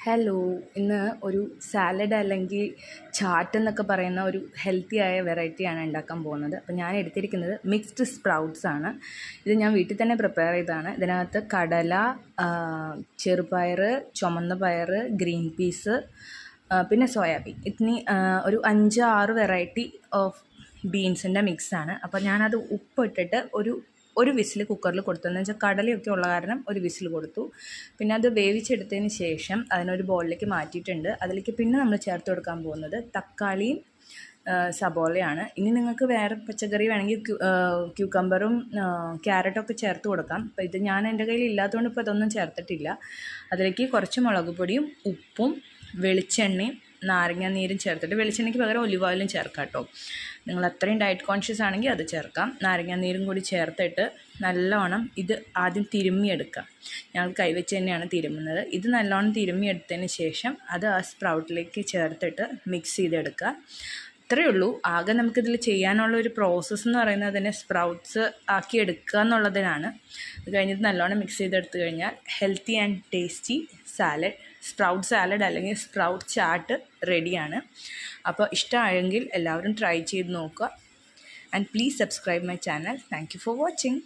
Hello, ഇന്ന് ഒരു salad അല്ലെങ്കിൽ ചാട്ട് എന്നൊക്കെ പറയുന്ന ഒരു ഹെൽത്തി ആയ വെറൈറ്റിയാണ് ഉണ്ടാക്കാൻ പോകുന്നത്. അപ്പോൾ ഞാൻ എടുത്തിരിക്കുന്നത് മിക്സ്ഡ് സ്പ്രൗട്ട്സ് ആണ്. ഇത് ഞാൻ വീട്ടിൽ തന്നെ പ്രിപ്പയർ ചെയ്തതാണ്. ഇതിനകത്ത് കടല, ചെറുപയർ, ചുമന്ന പയർ, ഗ്രീൻ പീസ്, പിന്നെ സോയാബീൻ, ഇതിന് ഒരു 5-6 വെറൈറ്റി ഓഫ് ബീൻസിൻ്റെ മിക്സാണ്. അപ്പോൾ ഞാനത് ഉപ്പിട്ടിട്ട് ഒരു വിസിൽ കുക്കറിൽ കൊടുത്തു. എന്ന് വെച്ചാൽ കടലയൊക്കെ ഉള്ള കാരണം ഒരു വിസിൽ കൊടുത്തു. പിന്നെ അത് വേവിച്ചെടുത്തതിന് ശേഷം അതിനൊരു ബൗളിലേക്ക് മാറ്റിയിട്ടുണ്ട്. അതിലേക്ക് പിന്നെ നമ്മൾ ചേർത്ത് കൊടുക്കാൻ പോകുന്നത് തക്കാളിയും സബോളയാണ്. ഇനി നിങ്ങൾക്ക് വേറെ പച്ചക്കറി വേണമെങ്കിൽ ക്യൂക്കമ്പറും ക്യാരറ്റൊക്കെ ചേർത്ത് കൊടുക്കാം. അപ്പോൾ ഇത് ഞാൻ എൻ്റെ കയ്യിൽ ഇല്ലാത്തതുകൊണ്ട് ഇപ്പോൾ ഇതൊന്നും ചേർത്തിട്ടില്ല. അതിലേക്ക് കുറച്ച് മുളക് പൊടിയും ഉപ്പും വെളിച്ചെണ്ണയും നാരങ്ങ നീരും ചേർത്തിട്ട്, വെളിച്ചെണ്ണയ്ക്ക് പകരം ഒലിവ് ഓയിലും ചേർക്കാം കേട്ടോ. നിങ്ങൾ അത്രയും ഡയറ്റ് കോൺഷ്യസ് ആണെങ്കിൽ അത് ചേർക്കാം. നാരങ്ങ നീരും കൂടി ചേർത്തിട്ട് നല്ലോണം ഇത് ആദ്യം തിരുമ്മിയെടുക്കാം. ഞങ്ങൾ കൈവച്ച് തന്നെയാണ് തിരുമ്മുന്നത്. ഇത് നല്ലോണം തിരുമ്മിയെടുത്തതിന് ശേഷം അത് ആ സ്പ്രൗട്ടിലേക്ക് ചേർത്തിട്ട് മിക്സ് ചെയ്തെടുക്കുക. ഇത്രയേ ഉള്ളൂ. ആകെ നമുക്കിതിൽ ചെയ്യാനുള്ള ഒരു പ്രോസസ്സ് എന്ന് പറയുന്നത് അതിനെ സ്പ്രൗട്ട്സ് ആക്കി എടുക്കുക എന്നുള്ളതിനാണ്. അത് കഴിഞ്ഞിട്ട് നല്ലോണം മിക്സ് ചെയ്തെടുത്തു കഴിഞ്ഞാൽ healthy and tasty salad, sprout salad അല്ലെങ്കിൽ സ്പ്രൗട്ട് ചാട്ട് റെഡിയാണ്. അപ്പോൾ ഇഷ്ടമായെങ്കിൽ എല്ലാവരും ട്രൈ ചെയ്ത് നോക്കുക. And please subscribe my channel. Thank you for watching.